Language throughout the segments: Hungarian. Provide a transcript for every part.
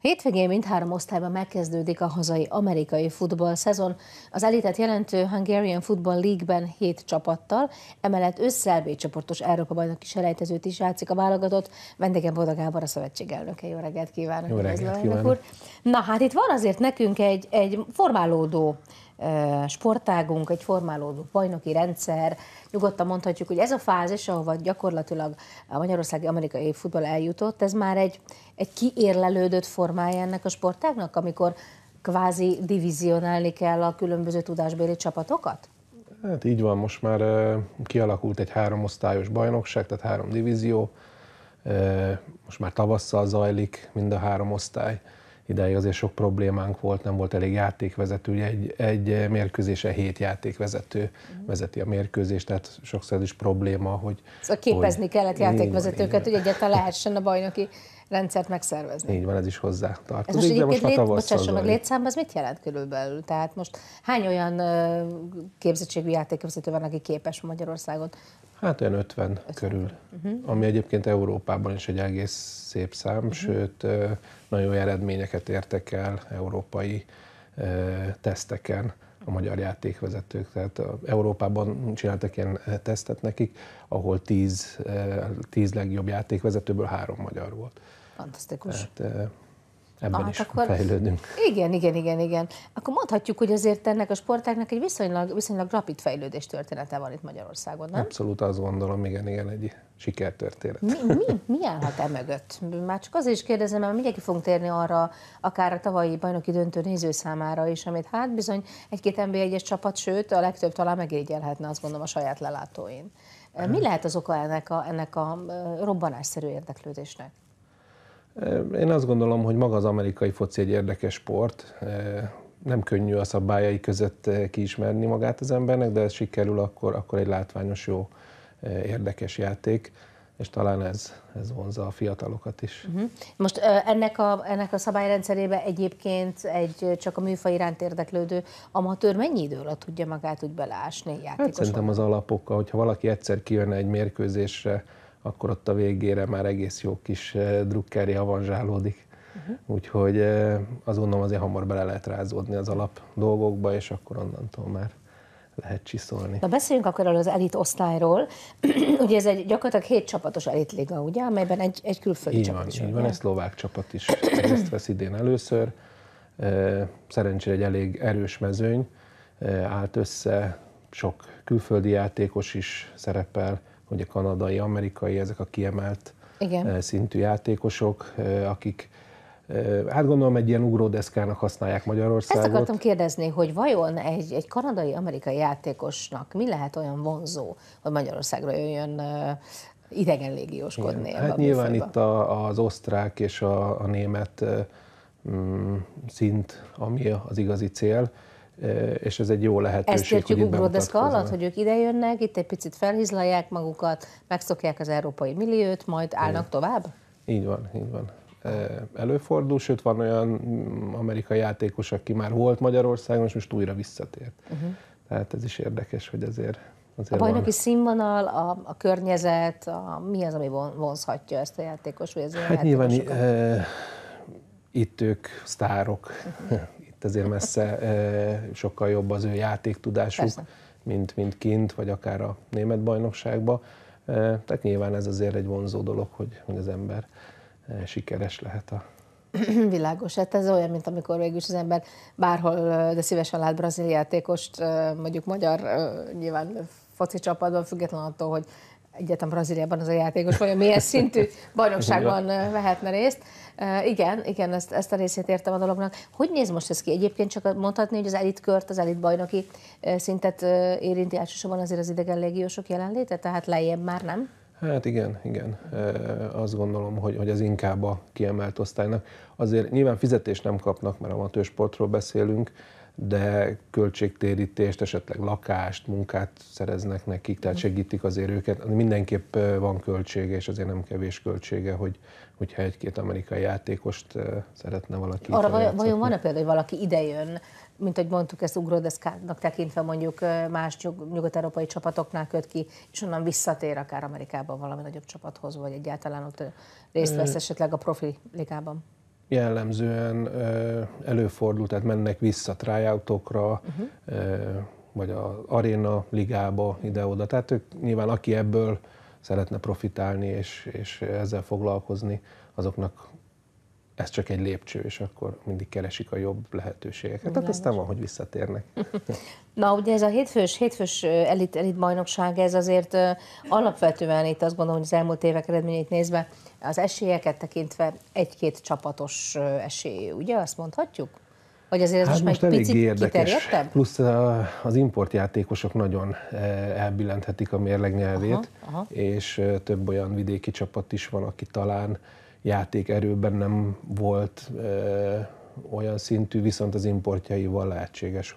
Hétvégén mindhárom osztályban megkezdődik a hazai amerikai futball szezon. Az elitet jelentő Hungarian Football League-ben 7 csapattal, emellett ősszel B-csoportos Európa-bajnoki selejtezőt is játszik a válogatott. Vendégem Boda Gábor, a szövetség elnöke. Jó reggelt kívánok! Jó reggelt kívánok! Na hát itt van azért nekünk egy formálódó sportágunk, egy formálódó bajnoki rendszer. Nyugodtan mondhatjuk, hogy ez a fázis, ahova gyakorlatilag a magyarországi amerikai futball eljutott, ez már egy kiérlelődött formája ennek a sportágnak, amikor kvázi divizionálni kell a különböző tudásbéli csapatokat? Hát így van, most már kialakult egy 3 osztályos bajnokság, tehát 3 divízió. Most már tavasszal zajlik mind a 3 osztály. Ideig azért sok problémánk volt, nem volt elég játékvezető, ugye egy mérkőzésen 7 játékvezető vezeti a mérkőzést, tehát sokszor ez is probléma, hogy... Szóval képezni kellett játékvezetőket, hogy egyáltalán lehessen a bajnoki rendszert megszervezni. Így van, ez is hozzá tartozik, ez most de most már tavasszal bocsássa meg, létszámban ez mit jelent körülbelül? Tehát most hány olyan képzettségű játékvezető van, aki képes Magyarországon? Hát olyan 50 körül, ami egyébként Európában is egy egész szép szám, sőt nagyon jó eredményeket értek el európai teszteken a magyar játékvezetők. Tehát Európában csináltak ilyen tesztet nekik, ahol 10 legjobb játékvezetőből 3 magyar volt. Fantasztikus. Tehát, ebben is fejlődünk. Igen. Akkor mondhatjuk, hogy azért ennek a sportágnak egy viszonylag rapid fejlődés története van itt Magyarországon, nem? Abszolút azt gondolom, igen, egy sikertörténet. Mi állhat e mögött? Már csak azért is kérdezem, mert mindjárt ki fogunk térni arra, akár a tavalyi bajnoki döntő néző számára is, amit hát bizony egy-két NB1-es csapat, sőt a legtöbb talán megérigyelhetne, azt gondolom, a saját lelátóin. Mi lehet az oka ennek a robbanásszerű érdeklődésnek? Én azt gondolom, hogy maga az amerikai foci egy érdekes sport. Nem könnyű a szabályai között kiismerni magát az embernek, de ez sikerül, akkor egy látványos, jó, érdekes játék, és talán ez vonzza a fiatalokat is. Most ennek a szabályrendszerébe egyébként csak a műfaj iránt érdeklődő amatőr mennyi idő alatt tudja magát úgy beleásni játékosban? Hát szerintem az alapokkal, hogyha valaki egyszer kijönne egy mérkőzésre, akkor ott a végére már egész jó kis drukkeré avanzsálódik. Úgyhogy azt gondolom, azért hamar bele lehet rázódni az alap dolgokba, és akkor onnantól már lehet csiszolni. Na beszéljünk akkor az elit osztályról. Ugye ez gyakorlatilag 7 csapatos elitliga, ugye, amelyben egy külföldi csapat is van. Így van, egy szlovák csapat is részt vesz idén először. Szerencsére egy elég erős mezőny állt össze, sok külföldi játékos is szerepel, ugye kanadai, amerikai, ezek a kiemelt szintű játékosok, akik hát gondolom egy ilyen ugródeszkának használják Magyarországot. Ezt akartam kérdezni, hogy vajon egy kanadai, amerikai játékosnak mi lehet olyan vonzó, hogy Magyarországra jöjjön idegen légióskodni? Hát nyilván itt az osztrák és a német szint, ami az igazi cél, és ez egy jó lehetőség. Ezt értjük ugródeszka alatt, hogy ők idejönnek, itt egy picit felhizlalják magukat, megszokják az európai milliót, majd állnak tovább? Így van. Előfordul, sőt van olyan amerikai játékos, aki már volt Magyarországon, és most újra visszatért. Tehát ez is érdekes, hogy azért a bajnoki színvonal, a környezet, mi az, ami vonzhatja ezt a játékos, vagy az ilyen hát nyilván itt ők sztárok, itt azért messze sokkal jobb az ő játéktudásuk, mint kint, vagy akár a német bajnokságban. Tehát nyilván ez azért egy vonzó dolog, hogy az ember sikeres lehet Világos, hát ez olyan, mint amikor végülis az ember bárhol, de szívesen lát brazil játékost, mondjuk magyar, nyilván foci csapatban, függetlenül attól, hogy egyáltalán Brazíliában az a játékos, vagy milyen szintű bajnokságban vehetne részt. Igen, ezt a részét értem a dolognak. Hogy néz most ez ki? Egyébként csak mondhatni, hogy az elitkört, az elitbajnoki szintet érinti elsősorban azért az idegen légiósok jelenléte, tehát lejjebb már nem? Hát igen. Azt gondolom, hogy az inkább a kiemelt osztálynak. Azért nyilván fizetést nem kapnak, mert amatőr sportról beszélünk, de költségtérítést, esetleg lakást, munkát szereznek nekik, tehát segítik azért őket. Mindenképp van költsége, és azért nem kevés költsége, hogyha egy-két amerikai játékost szeretne valaki. Arra vajon van-e például, hogy valaki idejön, mint hogy mondtuk, ezt ugródeszkának tekintve mondjuk más nyugat-európai csapatoknál köt ki, és onnan visszatér akár Amerikában valami nagyobb csapathoz, vagy egyáltalán ott részt vesz esetleg a profi ligában? jellemzően előfordul, tehát mennek vissza tryoutokra, vagy az Arena ligába ide-oda. Tehát ők nyilván, aki ebből szeretne profitálni és ezzel foglalkozni, azoknak ez csak egy lépcső, és akkor mindig keresik a jobb lehetőségeket. Tehát aztán van, hogy visszatérnek. Na, ugye ez a hétfős elit bajnokság, ez azért alapvetően itt azt gondolom, hogy az elmúlt évek eredményeit nézve, az esélyeket tekintve egy-két csapatos esély, ugye azt mondhatjuk? Vagy azért ez most egy eléggé picit kiterjedtebb? Plusz az importjátékosok nagyon elbillenthetik a mérleg nyelvét, és több olyan vidéki csapat is van, aki talán játékerőben nem volt olyan szintű, viszont az importjaival lehetséges,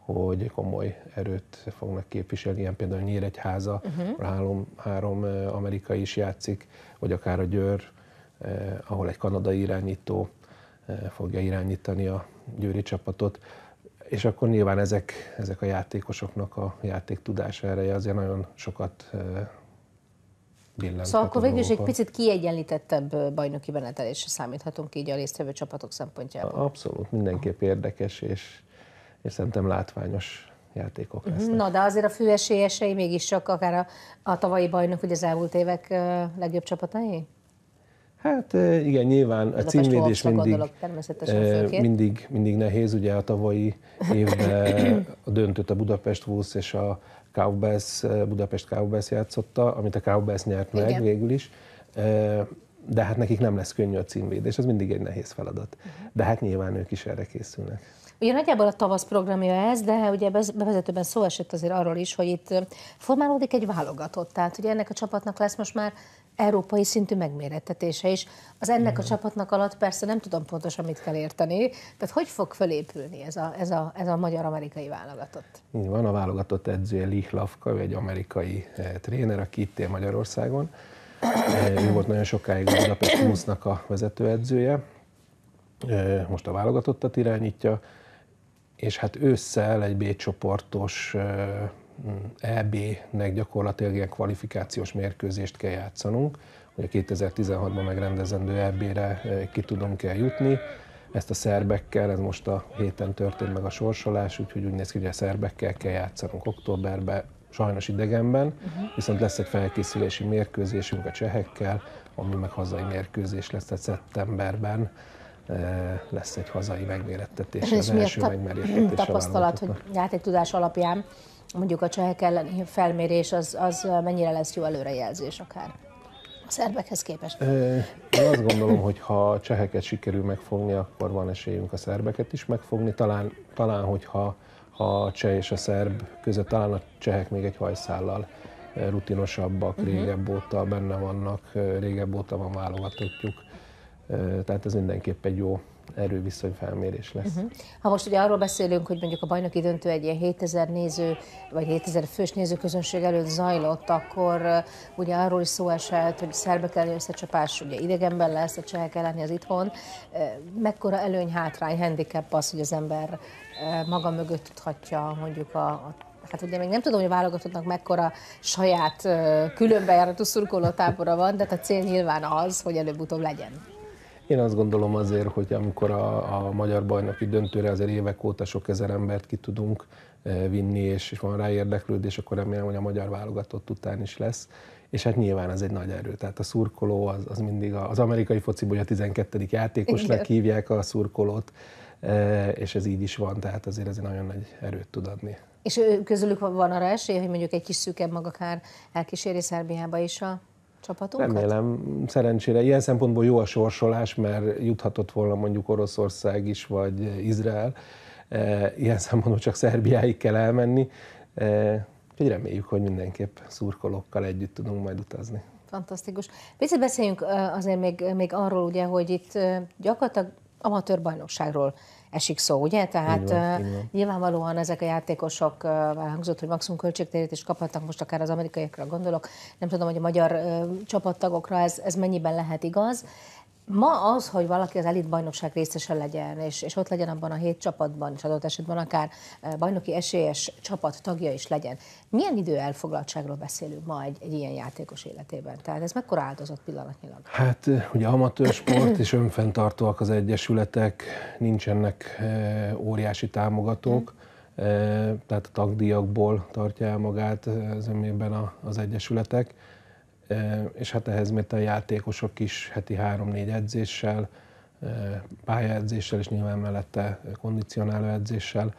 hogy komoly erőt fognak képviselni, ilyen például Nyíregyháza, három amerikai is játszik, vagy akár a Győr, ahol egy kanadai irányító fogja irányítani a győri csapatot, és akkor nyilván ezek a játékosoknak a játéktudása ereje azért nagyon sokat billenthet. Szóval akkor végül is egy picit kiegyenlítettebb bajnoki menetelésre számíthatunk így a résztvevő csapatok szempontjából. Abszolút, mindenképp érdekes, és szerintem látványos játékok lesznek. Na, de azért a fő esélyesei mégiscsak akár a tavalyi bajnok, ugye az elmúlt évek legjobb csapatai? Hát igen, nyilván a címvédés mindig nehéz. Ugye a tavalyi évben a döntőt a Budapest Wolves és a Budapest Cowboys játszotta, amit a Cowboys nyert meg végül is. De hát nekik nem lesz könnyű a címvédés, ez mindig egy nehéz feladat. De hát nyilván ők is erre készülnek. Ugye nagyjából a tavasz programja ez, de ugye bevezetőben szó esett azért arról is, hogy itt formálódik egy válogatott. Tehát ugye ennek a csapatnak lesz most már európai szintű megmérettetése is. Az ennek a csapatnak alatt persze nem tudom pontosan, mit kell érteni. Tehát hogy fog fölépülni ez a magyar-amerikai válogatott? Így van, a válogatott edzője Lee Lavka, ő egy amerikai tréner, aki itt él Magyarországon. Ő volt nagyon sokáig a Budapest Wolvesnak a vezetőedzője. Most a válogatottat irányítja, és hát ősszel egy B csoportos EB-nek gyakorlatilag ilyen kvalifikációs mérkőzést kell játszanunk, hogy a 2016-ban megrendezendő EB-re ki tudunk jutni. Ezt a szerbekkel, ez most a héten történt meg a sorsolás, úgyhogy úgy néz ki, hogy a szerbekkel kell játszanunk októberben, sajnos idegenben, viszont lesz egy felkészülési mérkőzésünk a csehekkel, ami meg hazai mérkőzés lesz, tehát szeptemberben lesz egy hazai megmérettetés, az első megmérettetés. Tapasztalat, hogy játéktudás alapján mondjuk a csehek elleni felmérés az mennyire lesz jó előrejelzés akár a szerbekhez képest? Én azt gondolom, hogy ha a cseheket sikerül megfogni, akkor van esélyünk a szerbeket is megfogni. Talán hogyha a cseh és a szerb között, talán a csehek még egy hajszállal rutinosabbak, régebb óta benne vannak, régebb óta van válogatottjuk. Tehát ez mindenképp egy jó erőviszonyfelmérés lesz. Ha most ugye arról beszélünk, hogy mondjuk a bajnoki döntő egy ilyen 7000 néző, vagy 7000 fős nézőközönség előtt zajlott, akkor ugye arról is szó esett, hogy szerbek elleni összecsapás ugye idegenben lesz, a csehek elleni az itthon. Mekkora előny, hátrány, handicap az, hogy az ember maga mögött tudhatja mondjuk hát ugye még nem tudom, hogy a válogatottnak mekkora saját különbejáratú szurkolótábora van, de a cél nyilván az, hogy előbb-utóbb legyen. Én azt gondolom azért, hogy amikor a magyar bajnoki döntőre azért évek óta sok ezer embert ki tudunk vinni, és van rá érdeklődés, akkor remélem, hogy a magyar válogatott után is lesz. És hát nyilván ez egy nagy erő. Tehát a szurkoló az mindig az amerikai fociból a 12. játékosnak hívják a szurkolót, és ez így is van, tehát azért ez egy nagyon nagy erőt tud adni. És közülük van arra esély, hogy mondjuk egy kis szűkebb mag akár elkíséri Szerbiába is a csapatunkat? Remélem, szerencsére. Ilyen szempontból jó a sorsolás, mert juthatott volna mondjuk Oroszország is, vagy Izrael. Ilyen szempontból csak Szerbiáig kell elmenni. Úgyhogy reméljük, hogy mindenképp szurkolókkal együtt tudunk majd utazni. Fantasztikus. Picit beszéljünk azért még arról, ugye, hogy itt gyakorlatilag amatőr bajnokságról esik szó, ugye? Tehát így van. Nyilvánvalóan ezek a játékosok, elhangzott, hogy maximum költségtérítést kaphatnak, most akár az amerikaiakra gondolok, nem tudom, hogy a magyar csapattagokra ez mennyiben lehet igaz. Ma az, hogy valaki az elitbajnokság részese legyen, és ott legyen abban a 7 csapatban, és adott esetben akár bajnoki esélyes csapat tagja is legyen, milyen idő elfoglaltságról beszélünk ma egy ilyen játékos életében? Tehát ez mekkora áldozat pillanatnyilag? Hát ugye amatőr sport és önfenntartóak az egyesületek, nincsenek óriási támogatók, tehát a tagdíjakból tartja el magát zömében az egyesületek, és hát ehhez még a játékosok is heti 3-4 edzéssel, pályaedzéssel és nyilván mellette kondicionáló edzéssel,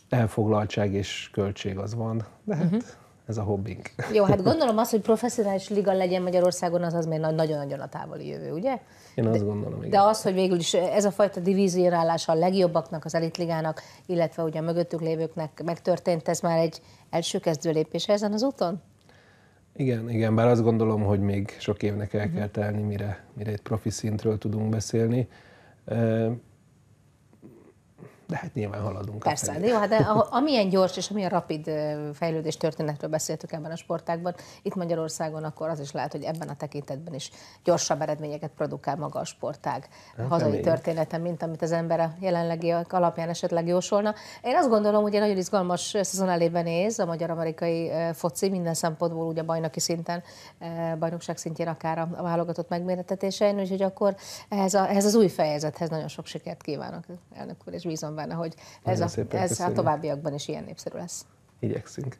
elfoglaltság és költség az van, de hát ez a hobbink. Jó, hát gondolom azt, hogy professzionális liga legyen Magyarországon, az még nagyon-nagyon a távoli jövő, ugye? Én azt gondolom, igen. De az, hogy végül is ez a fajta divízionálása a legjobbaknak, az elitligának, illetve ugye a mögöttük lévőknek megtörtént, ez már egy első kezdő lépés ezen az úton? Igen, bár azt gondolom, hogy még sok évnek el kell telni, mire egy profi szintről tudunk beszélni. De hát nyilván haladunk. Persze, de jó, hát amilyen gyors és amilyen rapid fejlődés történetről beszéltük ebben a sportágban, itt Magyarországon, akkor az is lehet, hogy ebben a tekintetben is gyorsabb eredményeket produkál maga a sportág hazai története, mint amit az ember a jelenlegiek alapján esetleg jósolna. Én azt gondolom, hogy egy nagyon izgalmas szezon elébe néz a magyar-amerikai foci, minden szempontból ugye bajnoki szinten, bajnokság szintjén akár a válogatott megmérettetésein, úgyhogy akkor ehhez az új fejezethez nagyon sok sikert kívánok, elnök úr, és bízom benne, hogy ez a továbbiakban is ilyen népszerű lesz. Igyekszünk.